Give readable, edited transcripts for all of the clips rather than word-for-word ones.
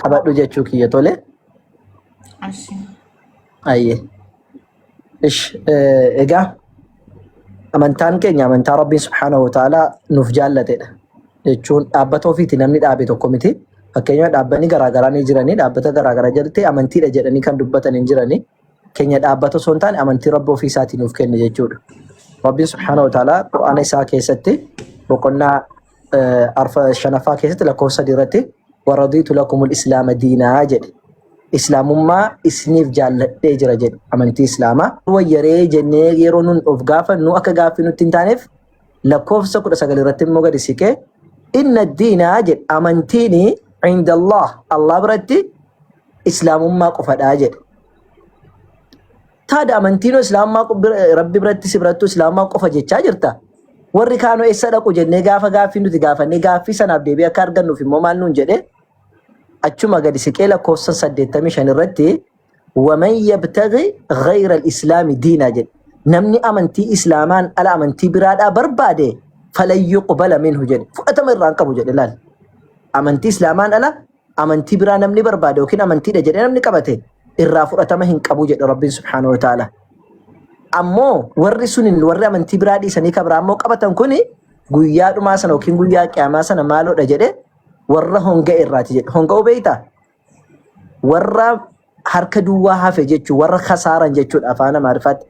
qabadhu jechuu kiyya tole. Ayyee. Egaa amantaan keenya amantaa Rabbiin subhaanahu wa ta'aalaa nuuf jaallatedha. Jechuun dhaabbata ofiiti namni dhaabe tokko miti. Fakkeenyaaf dhaabbanni garaagaraa ni jiranii dhaabbata garaagaraa jalatti amantiidha jedhanii kan dubbatan hin jiranii. Keenya dhaabbata osoo hin taane amantii Rabbi ofii isaatii nuuf kenne jechuudha. Rabbiin subhaanahu wa ta'aalaa Qur'aana isaa keessatti boqonnaa shanaffaa keessatti lakkoofsa 3 irratti waradiitu lakumul islaama diinaa jedhe. Islaamummaa isiniif jaalladhee jira jedhe amantii islaamaa. Wayyaree jennee yeroo nun of gaafannu akka gaaffii nutti hin taaneef lakkoofsa 19 irratti immoo gadi siqee inna diinaa jedhe amantiini inda Allah biratti islaamummaa qofadhaa jedhe. Taada amantiinoo islaamummaa Rabbi biratti si birattu islaamummaa qofa jechaa jirta. Warri kaanoo eessa dhaqu jennee gaafa gaaffii nuti gaafannee gaaffii sanaaf deebii akka argannuuf immoo maal nuun jedhe achuma gadi siqee lakkoofsa 85 irratti waman yabtaghi ghayra al-islaami diinaa jedhe. Namni amantii islaamaan ala amantii biraadhaa barbaade falan yuqbala minhu jedhe. Fudhatama irraa hin qabu jedhe laal. Amantii islaamaan ala amantii biraa namni barbaade yookiin amantiidha jedhee namni qabate irraa fudhatama hin qabu jedhe Rabbiin subhaanahu wa ta'ala. Ammoo warri sunin warri amantii biraa dhiisanii kabraa ammoo qabatan kuni guyyaa dhumaa sana yookiin guyyaa qiyaamaa sana maaloodha jedhe warra honga irraati jedhe. Honga beeyta warra harka duwwaa hafe jechuu warra khasaaran jechuudha afaan Amaarifaatti.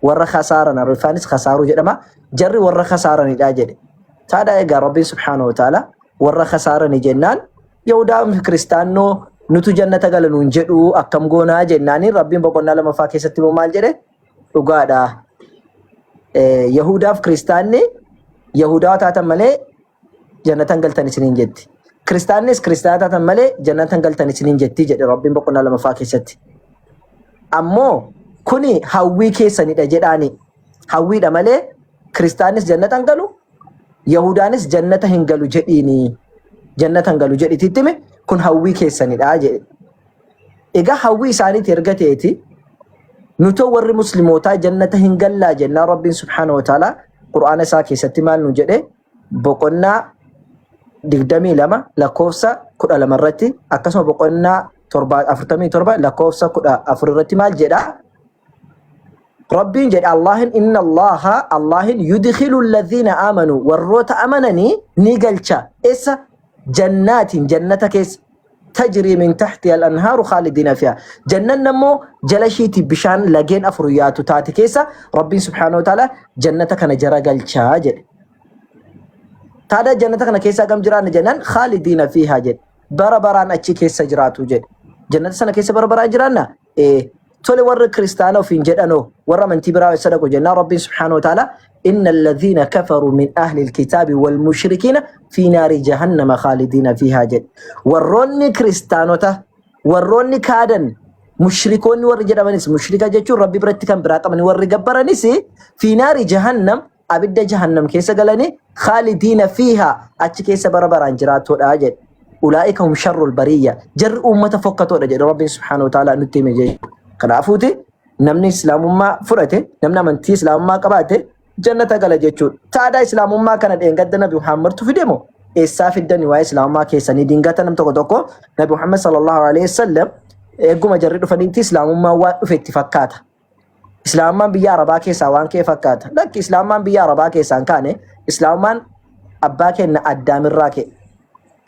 Warra khasaaran Amaarifaanis khasaaruu jedhama. Jarri warra khasaaranidha jedhe. Taadhaa egaa Rabbiin subhaanahu wa ta'ala warra khasaarani jennaan Yahudaa fi Kiristaannoo nutu jannata gala nuun jedhu akkam goonaa jennaaniin Rabbiin boqonnaa 2ffaa keessatti immoo maal jedhe dhugaadha. Yahudaaf Kiristaanni Yahudaa taatan malee jannatan galtan isiniin jetti. Kiristaannis Kiristaana taatan malee jannatan galtan isiniin jetti jedhe Rabbiin boqonnaa 2ffaa keessatti. Ammoo kuni hawwii keessanidha jedhaani. Hawwiidha malee Kiristaannis jannatan galu Yahudaanis jannata hin galu jedhiini. Jannatan galu jedhitittime kun hawwii keessanidha jedhe. Egaa hawwii isaaniiti erga ta'eeti nutoo warri muslimootaa jannata hin gallaa jennaa Rabbiin subhaanahu wa ta'ala Qur'aana isaa keessatti maal nu jedhe boqonnaa 22 lakkoofsa 12 irratti akkasuma boqonnaa 47 lakkoofsa 14 irratti maal jedha Rabbiin jedhe Allahin yudkhilu alladhina amanu warroota amananii ni galcha isa jannaatiin jannata keessa تجري من تحتها الأنهار خالدين فيها جنة نمو جلشيتي بشان لجين أفريات تاتي كيسا ربي سبحانه وتعالى جنة كان جرى قال شاجر تادا جنة كان كيسا قم جران جنان خالدين فيها جد بربران أتشي كيسا جراتو جد جنة سنة كيسا بربران جرانا إيه تولي ور كريستانو فين جد أنو ور من تبراو يسرقو جنة ربي سبحانه وتعالى إن الذين كفروا من أهل الكتاب والمشركين في نار جهنم خالدين فيها جد وروني كريستانوتا وروني كادن مشركون ورجل منس مشركة جتشو ربي برتكم براقم ورجبرنيس في نار جهنم أبدا جهنم كيس قالني خالدين فيها أتش كيس بربر أنجرات أجد أولئك هم شر البرية جر أمة فقطوا رجل ربي سبحانه وتعالى نتيم جي كنافوتي نمني إسلام ما فرته نمنا من تي إسلام ما قباته jannata gala jechuudha. Taada islaamummaa kana dheengadda Nabi Muhammad tu fidemo. Eessaa fiddani waa'ee islaamummaa keessanii dingata nam tokko tokko Nabi Muhammad sallallahu alaihi wasallam eeguma jarri dhufanitti islaamummaa waan dhufe itti fakkaata. Islaamummaan biyya Arabaa keessaa waan kee fakkaata. Lakki islaamummaan biyya Arabaa keessaan kaane islaamummaan abbaa keenya Addaamirraa kee.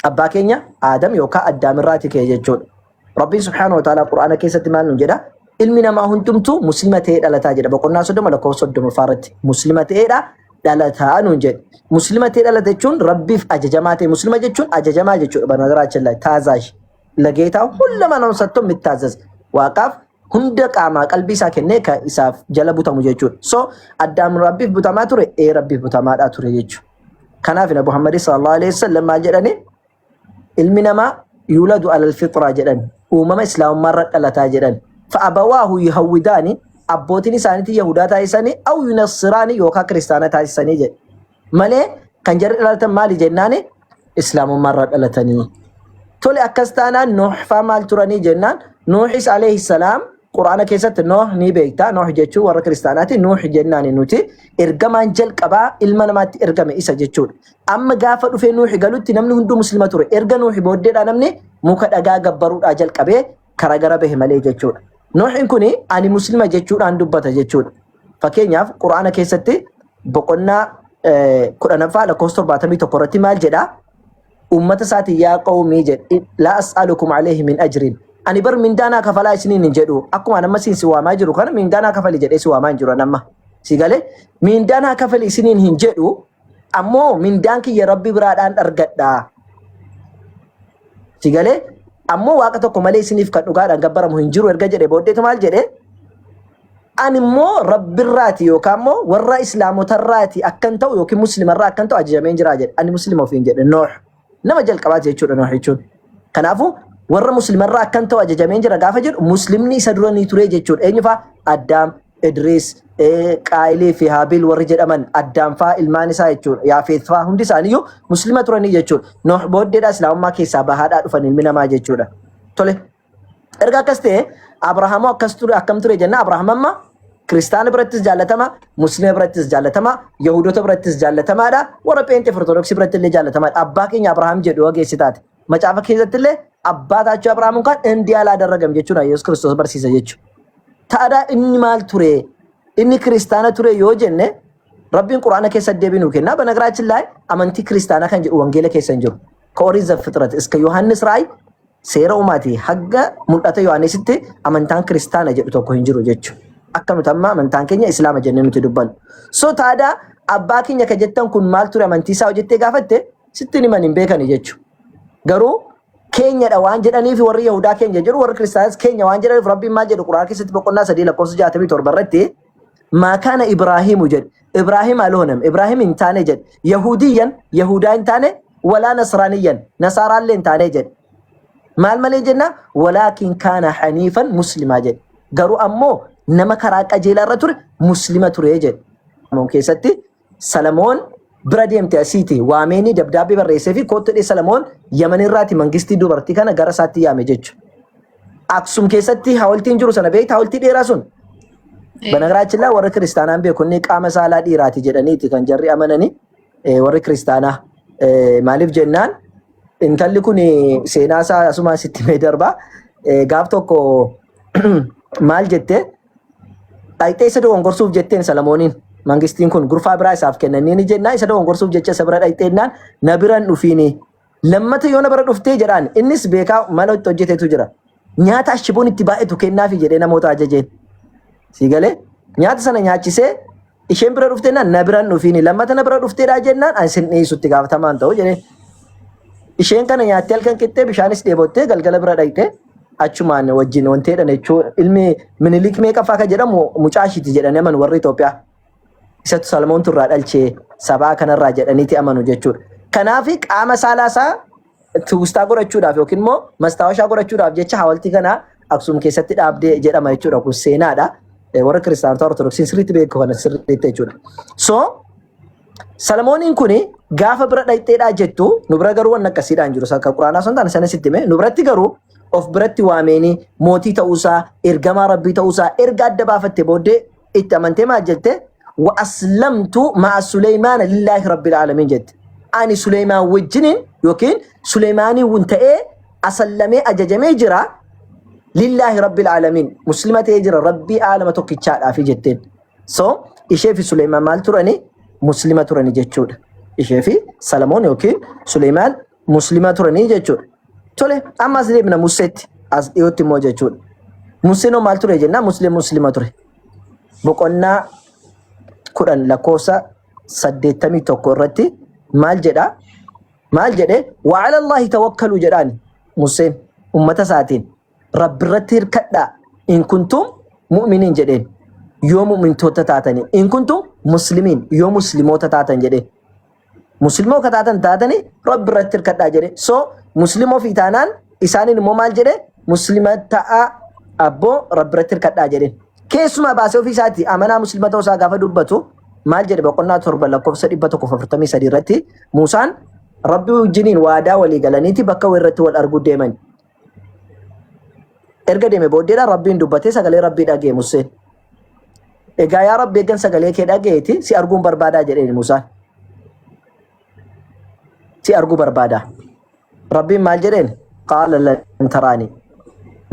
Abbaa keenya Aadam yookaan Addaamirraati kee jechuudha. Rabbiin subhaanahu wa ta'ala Qur'aana keessatti maal nu jedha? Ilmi namaa hundumtuu muslima ta'ee dhalataa jedha. Boqonnaa 30 lakkoofsa 30 faarratti muslima ta'eedha dhalataa nuun jedhe. Muslima ta'ee dhalate jechuun Rabbiif ajajamaa ta'e. Muslima jechuun ajajamaa jechuudha. Banagaraachin lai taazaash lageetaa hullama namsattuu mittaazaz waaqaaf hunda qaamaa qalbii isaa kennee ka isaaf jala butamu jechuudha. So Addaam Rabbiif butamaa ture Rabbiif butamaadhaa ture jechuudha. Kanaaf Nabi Muhammad sallallahu alaihi wasallam maal jedhani ilmi namaa yuladu alal fitra jedhan uumama islaamummaarra dhalataa jedhan. فأبواه يهوداني أبوتني سانتي يهودا تايساني أو ينصراني يوكا كريستانا تايساني جد مالي كان جرد لالتن مالي جناني إسلام مرة لالتني تولي أكستانا نوح فمال تراني جنان نوح عليه السلام quraana keessatti nooh ni beekta. Nooh jechuun warra kiristaanaati. Nuuh jennaan nuti ergamaan jalqabaa ilma namaatti ergame isa jechuudha. Amma gaafa dhufee nuuhi galutti namni hunduu muslima ture. Erga nuuhi booddeedha namni muka dhagaa gabbaruudhaa jalqabee karaa gara bahe malee jechuudha. Nuuhin kuni ani muslima jechuudhaan dubbata jechuudha. Fakkeenyaaf quraana keessatti boqonnaa 10ffaa lakkoofsa 71 irratti maal jedhaa? Ummata isaati yaa qawmii jedhe laa as'alukum alayhi min ajrin. Ani bar mindaanaa kafalaa isiniin hin jedhu. Akkuma nama siin si waamaa jiru kana mindaanaa kafali jedhee si waamaa hin jiru nama. Si galee mindaanaa kafali isiniin hin jedhu ammoo mindaan kiyya rabbi biraadhaan argadha. Si galee ammoo waaqa tokko malee isiniif kan dhugaadhaan gabbaramu hin jiru erga jedhe booddeetu maal jedhe? Ani immoo rabbirraati yookaan immoo warra islaamotarraati akkan ta'u yookiin muslimarraa akkan ta'u ajajameen jira jedhe. Ani muslima ofiin jedhe Nuuh. Nama jalqabaati jechuudha Nuuh jechuun. Kanaafuu warra muslimarraa akkan ta'u ajajameen jira gaafa jedhu muslimni isa dura ni ture jechuudha. Eenyu fa'a? Addaam, Idriis, Qaayilii fi Haabil warri jedhaman Addaam fa'a ilmaan isaa jechuudha. Yaafeet fa'a hundi isaaniiyyuu muslima turanii jechuudha. Nuuh booddeedhaa islaamummaa keessaa bahaadhaa dhufan ilmi namaa jechuudha. Tole. Erga akkas ta'e Abrahaamoo akkas ture akkam ture jenna Abrahaam amma kiristaana birattis jaallatama, muslima birattis jaallatama, yahudoota birattis jaallatamaadha, warra pheenxee ortodoksii biratti illee jaallatamaadha. Abbaa keenya Abrahaam jedhu ogeessi taate. Macaafa keessatti illee abbaa taachuu Abrahaam kan indiyaa laa darragam jechuudha Yesuus Kiristoos barsiisa jechuudha. Taadhaa inni maal ture? Inni kiristaana ture yoo jenne Rabbiin Quraana keessa deebii nuu kenna. Banagaraachin laay amantii kiristaanaa kan jedhu wangeela keessa hin jiru. Ka'orii Zaffixirat iska Yohaannis Raay seera uumaati hagga mul'ata Yohaannisitti amantaan kiristaana jedhu tokko hin jiru jechuudha. Akka nuti amma amantaan keenya islaama jennee nuti dubbannu. So taadhaa abbaa keenya ka jettan kun maal ture amantii isaa hojjettee gaafatte sitti himan hin beekani jechuudha. Garuu keenyadha waan jedhaniif warri Yahudaa keenya jedhu warri kiristaanas keenya waan jedhaniif Rabbiin maal jedhu Quraana keessatti boqonnaa 3 lakkoofsa 67 irratti maa kaana Ibraahiimu jedhe. Ibraahim alhoonam Ibraahim hin taane jedhe. Yahudiyyan Yahudaa hin taane walaa Nasraaniyyan Nasaaraallee hin taane jedhe. Maal malee jenna walaakin kaana haniifan muslimaa jedhe. Garuu ammoo nama karaa qajeelaa irra ture muslima ture jedhe. Keessatti Salamoon bira deemte asiiti waameenii dabdaabbii barreessee fi koottodhee Salamoon Yaman irraati mangistii dubartii kana gara isaatti yaame jechuudha. Aksum keessatti hawaltiin jiru sana beektaa hawaltii dheeraa sun. Banagaraachin laa warri kiristaanaan beeku inni qaama saalaa dhiiraati jedhaniiti kan jarri amananii warri kiristaanaa maaliif jennaan intalli kun seenaa isaa asuma sitti mee darbaa gaaf tokko maal jettee dhayxee isa dogongorsuuf jetteen Salamooniin mangistiin kun gurfaa biraa isaaf kennanii ni jennaa isa dogongorsuuf jecha isa bira dhayxeennaan na biran dhufiini lammata yoo na bira dhuftee jedhaan innis beekaa mana itti hojjetetu jira nyaata ashiboon itti baay'eetu kennaafi jedhee namoota ajajeen si galee nyaata sana nyaachisee isheen bira dhufteennaan na biran dhufiini lammata na bira dhufteedhaa jennaan an sin dhiisutti gaafatamaan ta'u jedhee isheen kana nyaattee halkan qixxee bishaanis dheebottee galgala bira dhayxee achumaan wajjin wanteedhan jechuun ilmi Minilik meeqaffaa kan jedhamu mucaashiiti jedhanii amanu warri Itoophiyaa. Isatu Salamoon turraa dhalchee sabaa kanarraa jedhaniiti amanu jechuudha. Kanaaf qaama saalaasaa tuustaa godhachuudhaaf yookiin immoo mastaawashaa godhachuudhaaf jecha hawaltii kana Aksum keessatti dhaabdee jedhama jechuudha. Kun seenaadha. Warra kiristaanota ortodoksii sirriitti beeku kana sirriitti jechuudha. So Salamooniin kuni gaafa bira dhayxeedhaa jettu nu bira garuu waan akkasiidhaan jiru. Akka Quraanaa sun taane sana sitti hime nu biratti garuu of biratti waameenii mootii ta'uusaa ergamaa rabbii ta'uusaa erga adda baafatte booddee itti amantee maal jette wa aslamtu ma'a Suleymaana lillaahi rabbil aalamiin jette. Ani Suleymaan wajjiniin yookiin Suleymaanii wun ta'ee asallamee ajajamee jira lillaahi rabbil aalamiin muslima ta'ee jira rabbii aalama tokkichaadhaafi jetteen. So ishee fi Suleymaan maal turani muslima turani jechuudha. Ishee fi Salamoon yookiin Suleymaan muslima turanii jechuudha. Tole amma as deebina Museetti as dhiyootti immoo jechuudha. Museen maal ture jennaa muslima ture. Boqonnaa 10 lakkoofsa 81 irratti maal jedha? Maal jedhe? Wa 'ala Allaahi tawakkaluu jedhaan Museen ummata isaatiin Rabbi irratti hirkadhaa in kuntum mu'miniin jedheen. Yoo mu'mintoota taatanii in kuntum muslimiin yoo muslimoota taatan jedheen. Muslimoota taatanii Rabbi irratti hirkadhaa jedhe. So Muslimoo fi taanaan isaaniin immoo maal jedhe muslima ta'a abboo Rabbi irratti hirkadhaa jedhe. Keessumaa baasee ofii isaati amanaa muslima ta'uu isaa gaafa dubbatu maal jedhe boqonnaa 7 lakkoofsa 143 irratti Muusaan Rabbi wajjiniin waadaa walii galaniiti bakka irratti wal arguu deeman. erga deeme booddeedha rabbiin dubbatee sagalee rabbii dhagee Museen egaa yaa rabbi eegan sagalee kee dhageeti si arguun barbaadaa jedheen Musaan si arguu barbaada rabbiin maal jedheen qaala lan taraani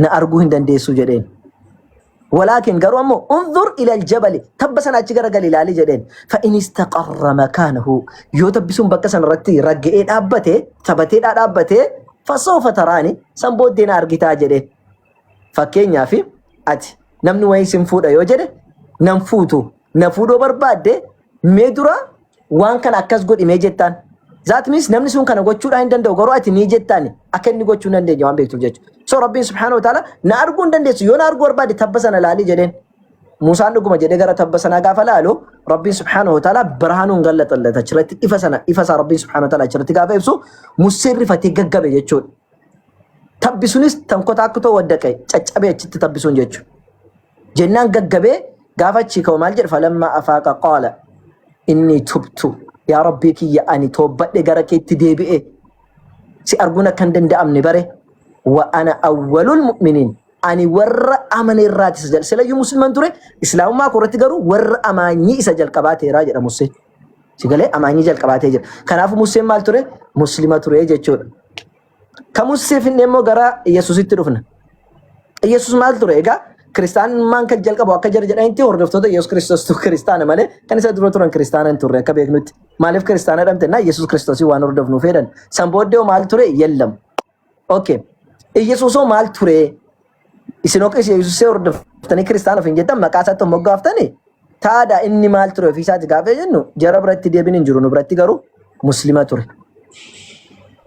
na arguu hin dandeessu jedheen ولكن قالوا أمو انظر إلى الجبل تبسنا أتشجر قليل جدين فإن استقر مكانه يوتبسون بكسن رتي رجعين أبته ثبتين أبته فسوف تراني سنبود دينا أرجتا جدين فكين يافي أتي نمنو ويسم فودا يوجد نمفوتو نفودو برباد ميدورا وان كان أكاس قد إميجتان ذات ميس نمني سون كان قد شو عندن دو قرأت نيجتاني أكن قد شو نندي جوان بيكتب جج so rabbiin subhanahu wa ta'ala na arguun dandeessu yoo na arguu barbaade tabbasana laali jedheen Musaan dhuguma jedhee gara tabbasana gaafa laalu rabbiin subhanahu wa ta'ala birhaanuun gallaxallata achirratti ifa isaa rabbiin subhanahu wa ta'ala achirratti gaafa ibsu Museen rifatee gaggabe jechuudha tabbisuunis tankota akkutoo waddaqe caccabee achitti tabbisuun jechuudha jennaan gaggabee gaafa achi ka'u maal jedhe falamma afaaqa qaala inni tubtu yaa rabbii kiyya ani toobadhe gara keetti deebi'e si arguun akka hin danda'amne bare وأنا أول المؤمنين أني ور أمن الرات سجل سلا يوم مسلمان ترى إسلام ما كورت جرو ور أماني سجل كباتي راجع مسلم سجله أماني جل كباتي جل كنا في مسلم مال ترى مسلمة ترى جتشور كمسلم في النمو جرا يسوع تروفنا يسوع مال ترى إيجا كريستان مان كجل كبوا كجر جل أنتي ورد فتوه يسوع كريستوس تو كريستان ماله كان يسوع ترى كريستان ترى كبير نوت مالف كريستان رام تنا يسوع كريستوس يوان ورد فنو فيرن سامبود مال ترى يلهم أوكي Yesuusoo maal ture isinoo qeessi Yesuusee hordoftanii kiristaana ofiin jettan maqaa isaatti immoo gaaftanii taada inni maal ture ofii isaatti gaafa jennu jara biratti deebiin hin jiru nu biratti garuu muslima ture.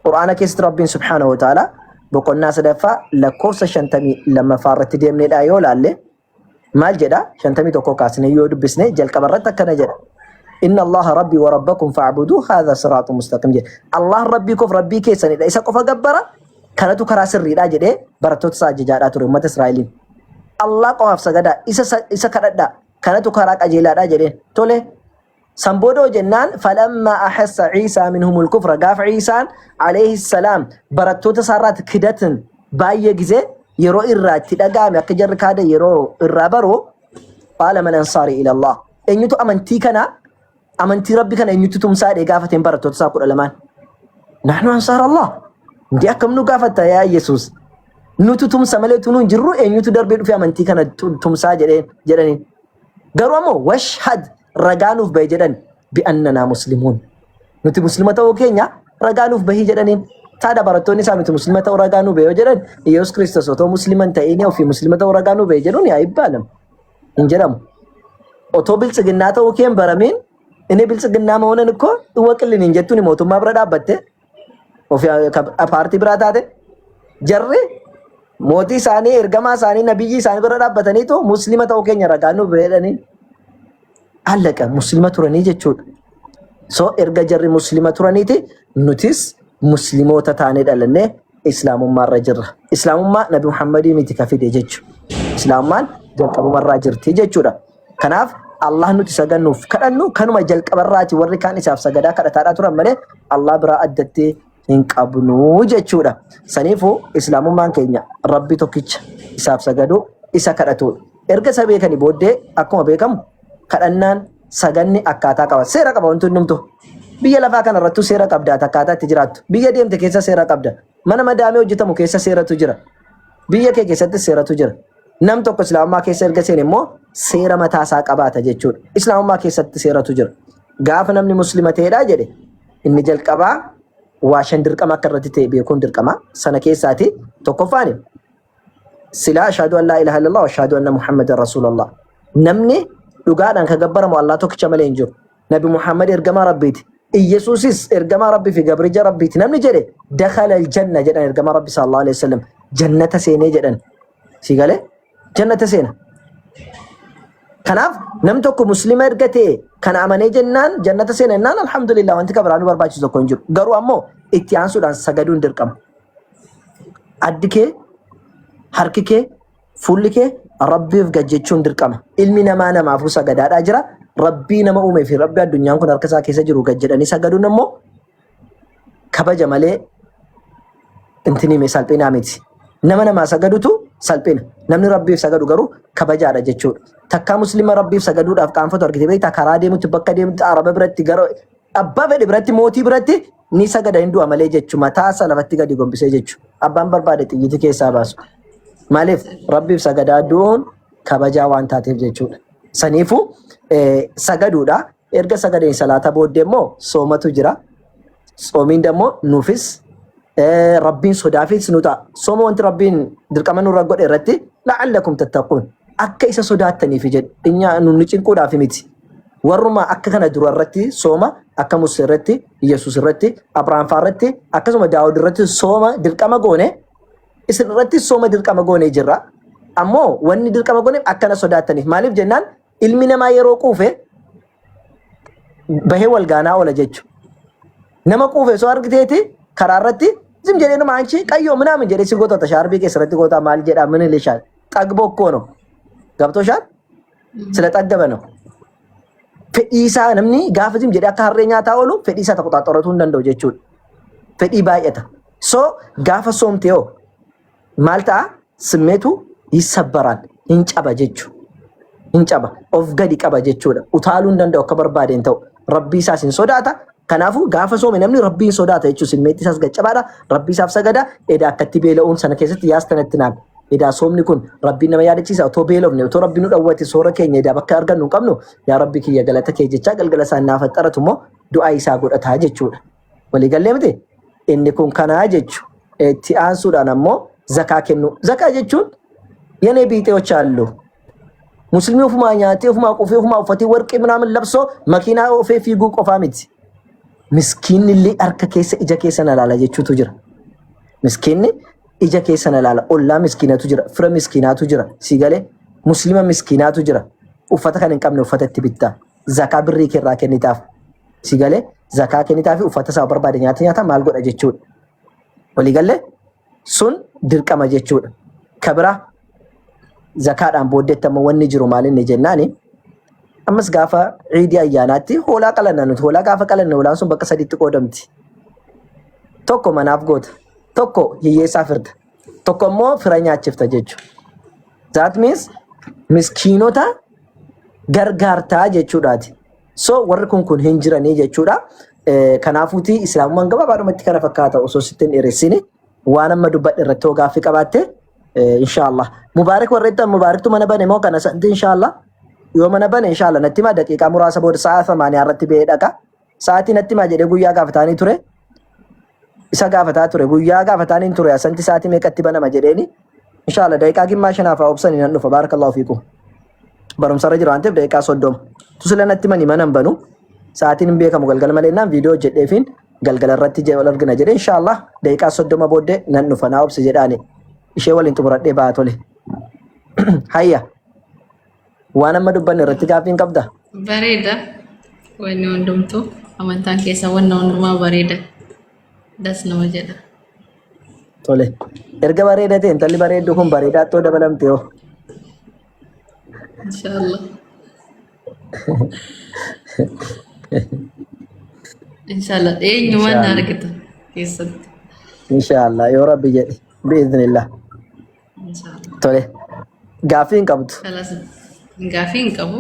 Quraana keessatti rabbiin subhaanahu wa ta'ala boqonnaa sadaffaa lakkoofsa 52 irratti deemneedha yoo laalle maal jedha 51 kaasnee yoo dubbisne jalqaba irratti akkana jedha. Inna Allah rabbi wa rabbakum fa'budu hadha siraatun mustaqim jedha. Allah rabbii koof rabbii keessanidha isa qofa gabbara kanatu karaa sirriidha jedhee barattoota isaa ajajaadhaa ture uummata Israa'eliin. Allah qofaaf sagadaa isa kadhadhaa kanatu karaa qajeelaadha jedheen tole sanboodoo jennaan falamma ahassa Ciisaa minhumul kufra gaafa Ciisaan alayhi salaam barattoota isaarraatti kidatan baay'ee gizee yeroo irraa itti dhagaame akka jarri kaada yeroo irraa baroo qaala man ansaarii ila Allah eenyutu amantii kana amantii rabbi kana eenyutu tumsaadhe gaafateen barattoota isaa 12 nahnu ansaar Allah ndi akkam nu gaafata yaa Yesuus nutu tumsa malee tunu jirru eenyutu darbee dhufe amantii kana tumsaa jedhanii garuu ammoo washhad ragaanuuf bahe jedhan bi annana muslimuun nuti muslima ta'uu keenya ragaanuuf bahii jedhaniin taada barattoonni isaa nuti muslima ta'uu ragaanuu bahe jedhan Yesuus Kiristoos otoo musliman ta'ee ofii muslima ta'uu ragaanuu bahe jedhuun yaa ibbaalam hin jedhamu otoo biltsiginnaa ta'uu keen baramiin inni biltsiginnaa ma'uunan ikkoo iwwaqillin hin jettuun mootummaa bira dhaabbatte ofii paartii biraa taate jarri mootii isaanii ergamaa isaanii nabiyyi isaanii bira dhaabbataniitu muslima ta'uu keenya ragaanuu bahedhanii allaqa muslima turanii jechuudha. So erga jarri muslima turaniiti nutis muslimoota taanee dhalannee islaamummaarra jirra. Islaamummaa Nabi Muhammadii miti ka fide jechuudha. Islaamummaan jalqabumarraa jirti jechuudha. Kanaaf Allah nuti sagannuuf kadhannu kanuma jalqabarraati warri kaan isaaf sagadaa kadhataadhaa turan malee Allah biraa addattee hin qabnu jechuudha. Saniifuu islaamummaan keenya rabbi tokkicha isaaf sagadu isa kadhatu. Erga isa beekanii booddee akkuma beekamu kadhannaan saganni akkaataa qaba. Seera qaba wanti hundumtu. Biyya lafaa kana irrattu seera qabda akkaataa itti jiraattu. Biyya deemte keessa seera qabda. Mana madaamee hojjetamu keessa seeratu jira. Biyya kee keessatti seeratu jira. Nam tokko islaamummaa keessa erga seene immoo seera mataa isaa qabaata jechuudha. Islaamummaa keessatti seeratu jira. Gaafa namni muslima ta'edha jedhe inni jalqabaa waa shan dirqama akka irratti ta'e beekuun dirqama. Sana keessaati tokkoffaani silaa ashhadu an laa ilaaha illallah wa ashhadu anna muhammadan rasuulallah. Namni dhugaadhaan ka gabbaramu Allah tokkicha malee hin jiru. Nabi Muhammad ergamaa Rabbiiti. Iyesuusis ergamaa Rabbii fi gabrija Rabbiiti. Namni jedhe dakhala aljanna jedhan ergamaa Rabbi sallallahu alaihi wasallam jannata seenee jedhan. Si galee jannata seena. Kanaaf nam tokko muslima erga ta'e kan amanee jennaan jannata seena jennaan alhamdulillah wanti ka biraanu barbaachisu tokko hin jiru. Garuu ammoo itti aansuudhaan sagaduun dirqama. Addi kee, harki kee, fuulli kee rabbiif gajjechuun dirqama. Ilmi namaa namaafuu sagadaadhaa jira. Rabbii nama uumee fi rabbi addunyaan kun harka isaa keessa jiru gajjedhanii sagaduun ammoo kabaja malee intini mee salphinaa miti. Nama namaa sagadutu salphina. Namni rabbiif sagadu garuu kabajaadha jechuudha. Takkaa muslima rabbiif sagaduudhaaf qaanfatu argite beektaa karaa deemutti bakka deemutti araba biratti gara abbaa fedhe biratti mootii biratti ni sagada hin du'a malee jechuudha. Mataa isaa lafatti gadi gombisee jechuudha. Abbaan barbaade xiyyiti keessaa baasu. Maaliif rabbiif sagadaa du'uun kabajaa waan taateef jechuudha. Saniifuu sagaduudha. Erga sagadeen salaata booddee immoo soomatu jira. Soomiin immoo nuufis rabbiin sodaafis nu ta'a. Sooma wanti rabbiin dirqama nurra godhe irratti la'allakum tattaquun akka isa sodaattaniif jedhe dhinya nunni cinquudhaaf miti. Warruma akka kana dura irratti sooma akka Musee irratti, Yesuus irratti, Abrahaam fa'aa irratti akkasuma Daawud irratti sooma dirqama goone isin irratti sooma dirqama goone jirra. Ammoo wanni dirqama gooneef akkana sodaattaniif maaliif jennaan ilmi namaa yeroo quufe bahee wal gaanaa oola jechuudha. Nama quufe soo argiteeti karaa irratti zim jedhee nama anchi qayyoo minaamin jedhee si gootota shaarbii keessa irratti gootaa maal jedhaa mini lishaan xagbo koono gabtoo shaan sila xaggabano. Fedhii isaa namni gaafa zim jedhee akka harree nyaataa oolu fedhii isaa tokko xaxxoratuu hin danda'u jechuudha. Fedhii baay'ata. So gaafa soomtee hoo maal ta'a simmeetu yisabbaraan hin caba jechuudha. Hin caba of gadi qaba jechuudha. Utaaluu hin danda'u akka barbaadeen ta'u rabbii isaas hin sodaata. Kanaafuu gaafa soome namni rabbiin sodaata jechuudha. Simmeetti isaas gaccabaadha. Rabbii isaaf sagada. Edaa akkatti beela'uun sana keessatti yaastanatti naan. Edaa soomni kun rabbiin nama yaadachiisa. Otoo beelofne otoo rabbiin nu dhawwate soora keenya edaa bakka argannu hin qabnu yaa rabbi kiyya galata kee jechaa galgala isaan naaf xaratu immoo du'aa isaa godhataa jechuudha. Waliigallee miti inni kun kanaa jechuudha. Itti aansuudhaan ammoo zakaa kennu. Zakaa jechuun yenee biiteዎች አሉ ሙስሊሙ ፉማ ኛቴ ፉማ ቆፌ ፉማ ኡፈቲ ወርቅ ምናምን ለብሶ መኪና ኦፌ ፊጉ ቆፋ ሚት ምስኪን ሊ አርከ ኬሰ ኢጀ ኬሰ ነላላ ጀቹቱ ጅራ ምስኪን ኢጀ ኬሰ ነላላ ኦላ ምስኪናቱ ጅራ ፍረ ምስኪናቱ ጅራ ሲገሌ ሙስሊማ ምስኪናቱ ጅራ ኡፈተ ከን እንቀምነ ኡፈተቲ ቢታ ዘካ ብሪ ከራ ከኒታፍ ሲገሌ ዘካ ከኒታፍ ኡፈተ ሳ በርባደ ኛተ ኛታ ማልጎዳ ጀቹ ወሊገለ ሱን ድርቀማ ጀቹ ከብራ zakaadhaan booddeettama wanni jiru maalinni jennaani ammas gaafa ciidii ayyaanaatti hoolaa qalanna nuti hoolaa gaafa qalanna hoolaan sun bakka sadiitti qoodamti tokko manaaf goota tokko hiyyeessaa firda tokko immoo fira nyaachifta jechuudha. That means miskiinota gargaartaa jechuudhaati. So warri kun hin jiranii jechuudha. Kanaafuuti islaamummaan gabaabaadhumatti kana fakkaata osoo sittin dheeressini waan amma dubbadhe irratti hoo gaaffii qabaatte inshallah mubarak warreetta mubaraktu mana bane moo kana santi inshallah yoo mana bane inshallah natti ma daqiiqa muraasa booda sa'a 8 irratti bee dhaqa sa'aatii natti ma jedhe guyyaa gaafataanii ture isa gaafataa ture guyyaa gaafataanii ture asanti sa'aatii meeqatti banama jedheeni inshallah daqiiqa gimmaa shanaaf obsani nan dhufa barakallahu fiikum barumsa irra jiru anteef daqiiqa 30 tu sila natti mani manan banu sa'aatiin hin beekamu galgala malee naan viidiyoo jedheefin galgala irratti wal argina jedhe inshallah daqiiqa 30 booddee nan dhufa naa obsi jedhaani ishee waliin xumuradhee ba'aa tole. Hayya. Waan amma dubbanne irratti gaaffiin qabda? Bareeda. Wanni hundumtuu amantaan keessa wanna hundumaa bareeda. Das nama jedha. Tole. Erga bareeda ta'e intalli bareeddu kun bareedaa attoo dabalamte yoo. Inshallah. Inshallah. Eenyumaan argita keessatti. Inshallah yoo rabbi jedhe. Biiznillah. Tole. Gaaffiin qabdu. Kalas gaafiin qabu.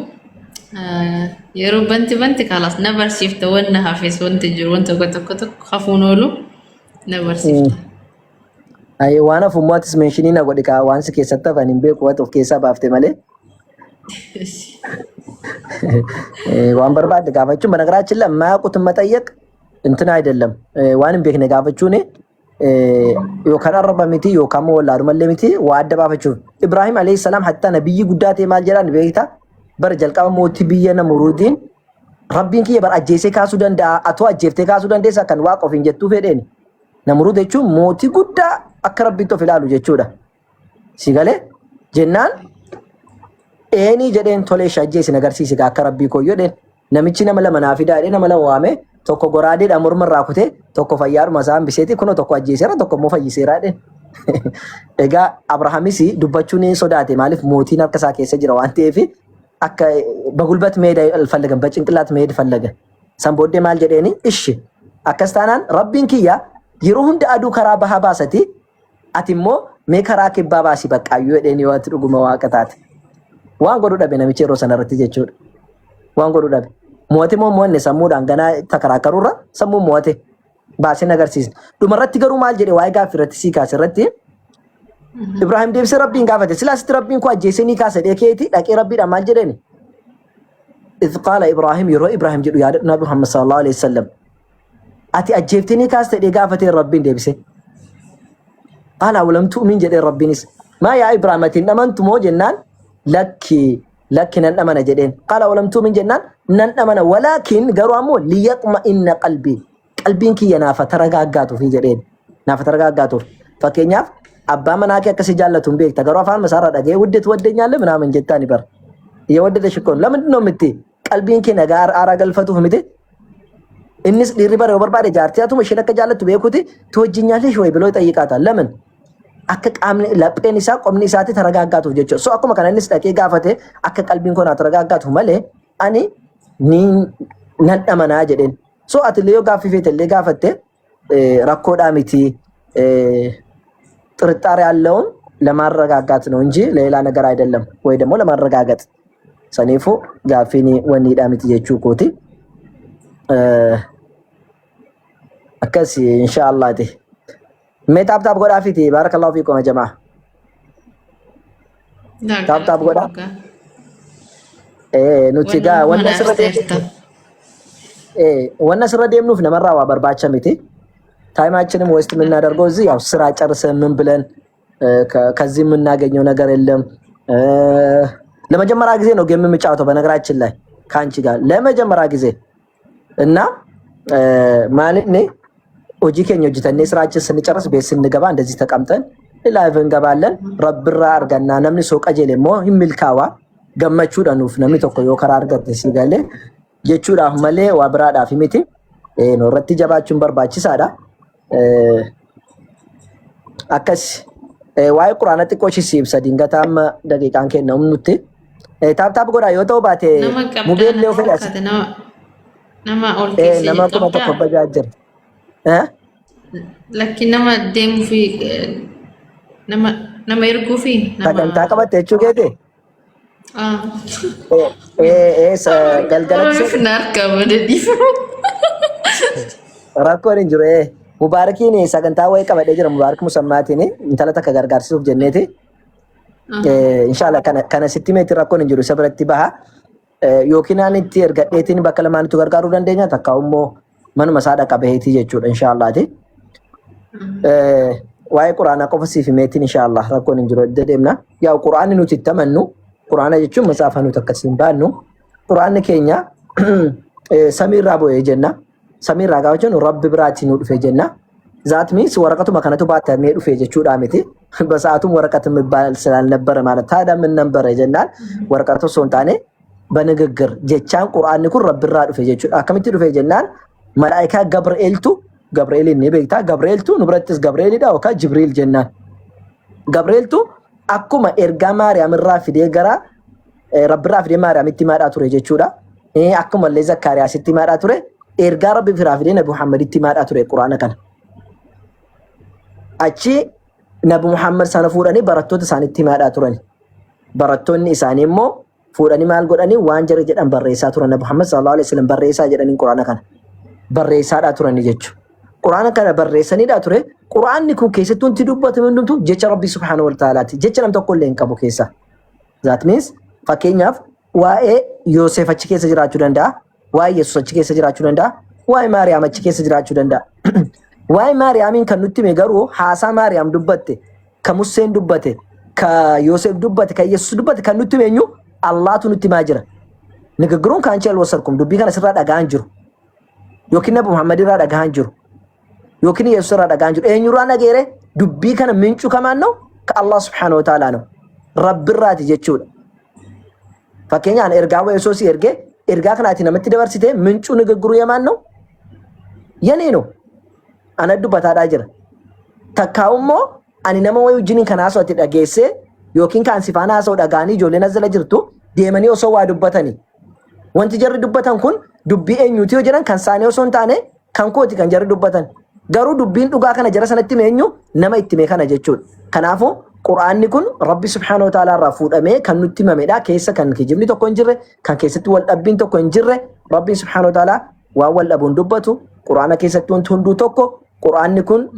Yeroo banti kalas na barsiifta wanna hafes wanti jiru wanta tokko hafuun oolu na barsiifta. Ayi waan afumaatis meeshinii na godhi kaa waan si keessatti hafan hin beeku waan of keessaa baafte malee. waan barbaadde gaafachuun በነገራችን ላይ የማያውቁትን መጠየቅ እንትን አይደለም ዋን ቤክነ ጋፈቹኔ yookaan arraba miti yookaan wallaadu mallee miti waa adda baafachuuf Ibrahim alayhi salam hatta nabiyyi guddaa ta'e maal jedhaan beektaa bara jalqaba mootii biyya Namuruudiin rabbiin kiyya bara ajjeesee kaasuu danda'a atoo ajjeeftee kaasuu dandeessa kan waaqa ofiin jettuu fedheen Namuruud jechuun mootii guddaa akka rabbiitti of ilaalu jechuudha. Si galee jennaan eenii jedheen tolee ajjeesin agarsiisi akka rabbii koo jedheen namichi nama lama naa fidaa jedhee nama lama waamee tokko goraadeedhaan morma irraa kutee tokko fayyaadhuma isaan biseeti kunoo tokko ajjeeseera tokko immoo fayyiseera jedheen. Egaa Abrahaamis dubbachuun sodaate maaliif mootiin harka isaa keessa jira waan ta'eef akka bagulbat meeda alfallagan bacinqilaat meeda fallagan san booddee maal jedheeni ishi akkas taanaan rabbiin kiyya yeroo hunda aduu karaa bahaa baasati ati immoo mee karaa kibbaa baasii baqqaayyuu jedheen yoo ati dhuguma waaqa taate. Waan godhu dhabe namichi yeroo sanarratti jechuudha. Waan godhu dhabe. Mootii moo mo'anne sammuudhaan ganaa takaraakaruurra sammuu moote baaseen agarsiisne. Dhumarratti garuu maal jedhe waa'ee gaaffii irratti sii kaase irratti Ibrahim deebisee rabbiin gaafate silaasitti rabbiin koo ajjeesee ni kaase dheekeeti dhaqee rabbiidhaan maal jedheeni. إذ قال إبراهيم يرو إبراهيم جدو يا نبي محمد صلى الله عليه وسلم أتي أجبتني كاست إجابة ربين دبسه قال ولم تؤمن جد ربين ما يا إبراهيم إنما أنتم جنان لك نأمن جدين قال ولم تؤمن جنان نأمن ولكن قرامو ليطمئن قلبي كي ينافى ترجعاتو في جدين نافى ترجعاتو فكينياف أبا مناك كسجالة بيك تقرأ فان مسارة أجي ودت ودنيا لمن من جتاني بر يودد شكون لمن نومتي قلبين كي نجار أراجل فتوه مدة الناس اللي ربنا وبربار جارتياتهم مشينا كجالة تبيكوتي توجيني عليه شوي بلوي تأيكاتا لمن أكك أمن لبكي نساء قم نساتي ترجعاتو جتشو سو أكو مكان الناس لكي قافته أكك قلبين كنا ترجعاتهم ماله أني نأمن أجدين سو أتليو قافي في تلي قافته ركود أمتي ترتاري اللون لما رجعات نونجي ليلا نجار يدلم ويدمو لما رجعات سنيفو قافيني وني دامتي جتشو كوتي أكسي إن شاء الله دي تاب قد عفيتي بارك الله فيكم يا جماعة تاب قد نتيجة والنسر ديم نوف نمرة وبرباتشا ميتي ታይማችንም ወስት የምናደርገው እዚህ ያው ስራ ጨርሰን ምን ብለን ከዚህ የምናገኘው ነገር የለም። ለመጀመሪያ ጊዜ ነው ጌም የምጫወተው በነገራችን ላይ ካንቺ ጋር ለመጀመሪያ ጊዜ እና ማለት ነው ኦጂ ከኝ ኦጂተኔ ስራችን ስንጨርስ ቤት ስንገባ እንደዚህ ተቀምጠን ላይቭ እንገባለን። ረብራ አርጋና ነምኒ ሶቀጀሌ ሞ ይምልካዋ ገመቹ ዳኑፍ ነምኒ ተኮ ዮከራ አርገት ሲጋለ jechuudha malee waa biraadhaaf miti no irratti jabaachuun barbaachisaadha akkas waa'ee quraana xiqqoo shisiibsa dingata amma daqiiqaan kennamu nutti taap godhaa yoo ta'u baate mubeellee ofii as nama ol keessee nama kuma tokko bajaa jira lakki nama deemuu fi nama erguu fi sagantaa qabatte jechuu keete galgalatti rakkoon hin jiru mubaarakiin sagantaa wayii qabadhee jira mubaarak musammaatiin intala takka gargaarsuuf jenneeti inshallah kana sitti meetti rakkoon hin jiru isa biratti baha yookiin ani itti ergadheetiin bakka lamaanitti gargaaruu dandeenya takka immoo manuma isaa dhaqa baheetii jechuudha inshallaati waa'ee quraanaa qofa siif meetiin inshallah rakkoon hin jiru deemna yaa quraanni nuti itti amannu quraana jechuun matsaafa nuti akkasiin baannu quraanni keenya samiirraa bu'ee jenna samiirraa gaafa jennu rabbi biraatii nu dhufe jenna zaat miis waraqatuma kanatu baatamee dhufe jechuudha miti በሰዓቱም ወረቀት የሚባል ስላልነበረ ማለት ታዲያ ምን ነበር ጀናል ወረቀቱ ሶንታኔ በንግግር ጀቻን ቁርአን ኩን ረብራ ዱፈ ጀቹ አከምቲ ዱፈ ጀናል መላእክታ ገብርኤልን ነብይታ ገብርኤልቱ ንብረትስ ገብርኤል ዳው ካ ጅብሪል ጀናል ገብርኤልቱ አኩማ ኤርጋ ማርያም ራፊዴ ገራ ረብራ ፊዴ ማርያም ኢትማዳ ቱሬ ጀቹዳ አኩማ ለዘካሪያስ ኢትማዳ ቱሬ ኤርጋ ረብ ፍራፊዴ ነብዩ መሐመድ ኢትማዳ ቱሬ ቁርአን ካን አቺ ነብዩ መሐመድ ሰነ ፉዳኒ በረቶት ሳን ኢትማዳ ቱረኒ በረቶኒ ኢሳኒ ሞ ፉዳኒ ማል ጎዳኒ ዋንጀር ጀዳን በሬሳ ቱረ ነብዩ መሐመድ ሰለላሁ ዐለይሂ ወሰለም በሬሳ ጀዳኒ ቁርአን ካን በሬሳ ዳ ቱረኒ ጀቹ ቁርአን ካን በሬሰኒ ዳ ቱሬ ቁርአን ኩ ከሰቱን ትዱበት ምንዱምቱ ጀቸ ረቢ ሱብሃነሁ ወተዓላ ጀቸ ነም ተቆለን ቀቡ ከሳ ዛት ሚንስ ፈከኛፍ ዋኤ ዮሴፍ አቺ ከሰ ጅራቹ ደንዳ ዋይ ኢየሱስ አቺ ከሰ ጅራቹ ደንዳ ዋይ ማርያም አቺ ከሰ ጅራቹ ደንዳ ዋይ ማርያምን ከኑቲ መገሩ ሃሳ ማርያም ዱበቴ ከሙሴን ዱበቴ ከዮሴፍ ዱበቴ ከኢየሱስ ዱበቴ ከኑቲ መኙ አላቱ ኑቲ ማጅራ ንግግሩን ካንቺ አልወሰርኩም ዱቢ ከነ ስራ ዳጋን ጅሩ ዮኪን ነብዩ መሐመድ ራ ዳጋን ጅሩ ዮኪን ኢየሱስ ራ ዳጋን ጅሩ ኤኙራ ነገሬ ዱቢ ከነ ምንጩ ከማን ነው ከአላህ Subhanahu Wa Ta'ala ነው ረብ ራት ጀቹ ፈከኛን ኤርጋው ኢየሱስ ኤርጋ ከናቲ ነምት ደበርሲቴ ምንጩ ንግግሩ የማን ነው የኔ ነው አነዱ በታዳ ጅራ ተካውሞ አኒ ነመ ወይ ጅኒን ከናሶ ተደገሰ ዮኪን ካንሲፋና ሰው ዳጋኒ ጆሌ ነዘለ ጅርቱ ዴመኒ ኦሶ ዋዱበተኒ ወንቲ ጀር ዱበተን ኩን ዱቢ ኤኙቲ ሆጀራን ካንሳኔ ኦሶን ታኔ ካንኮቲ ካን ጀር ዱበተን ገሩ ዱቢን ዱጋ ከነ ጀረ ሰነቲ ሜኙ ነመ ኢትሜ ከነ ጀቹ Kanaafuu Qur'aanni kun Rabbi subhaanahu wa ta'ala irraa fuudhamee kan nutti himamedha. Keessa kan kijibni tokko hin jirre, kan keessatti wal dhabbiin tokko hin jirre, Rabbi subhaanahu wa ta'ala waan wal dhabuun dubbatu. Qur'aana keessatti wanti hunduu tokko. Qur'aanni kun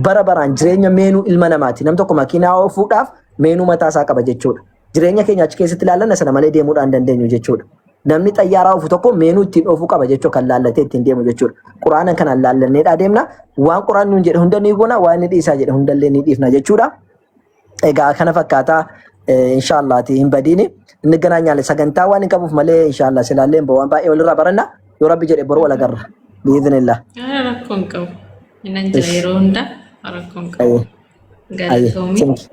bara baraan jireenya meenuu ilma namaati. Nam tokko makiinaa oofuudhaaf meenuu mataa isaa qaba jechuudha. Jireenya keenya achi keessatti ilaallanna sana malee deemuudhaan hin dandeenyu jechuudha. Namni xayyaaraa oofu tokko meenuu ittiin oofuu qaba jechuudha kan laallatee ittiin deemu jechuudha. Qur'aana kanaan laallanneedhaa deemna. Waan Qur'aanni nuun jedhe hunda ni goona, waan inni dhiisaa jedhe hundallee ni dhiifna jechuudha. Egaa kana fakkaataa inshaallaati hin badiini. Inni ganaa nyaale sagantaa waan hin qabuuf malee inshaallah silaallee waan baay'ee walirraa baranna. Yoo Rabbi jedhe boru wal agarra. Biizinillah. Rakkoon qabu. Inni jira yeroo hunda rakkoon qabu. Galatoomii.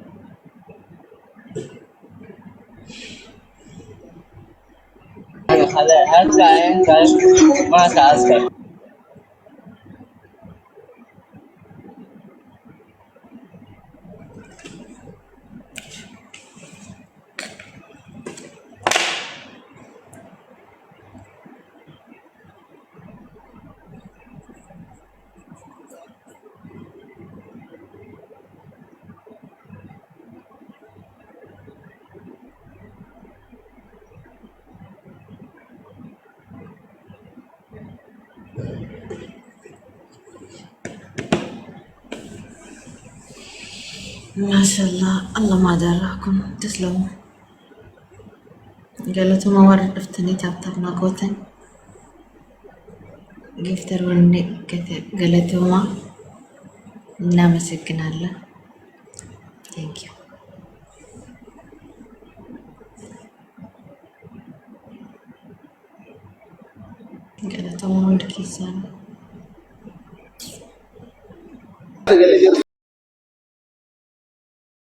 ما شاء الله الله ما دراكم تسلموا قالتوا ما ورد افتني تابتبنا قوتن قفتروني كتب قالتوا ما نام سكن الله thank you قالتوا ما ورد كيسان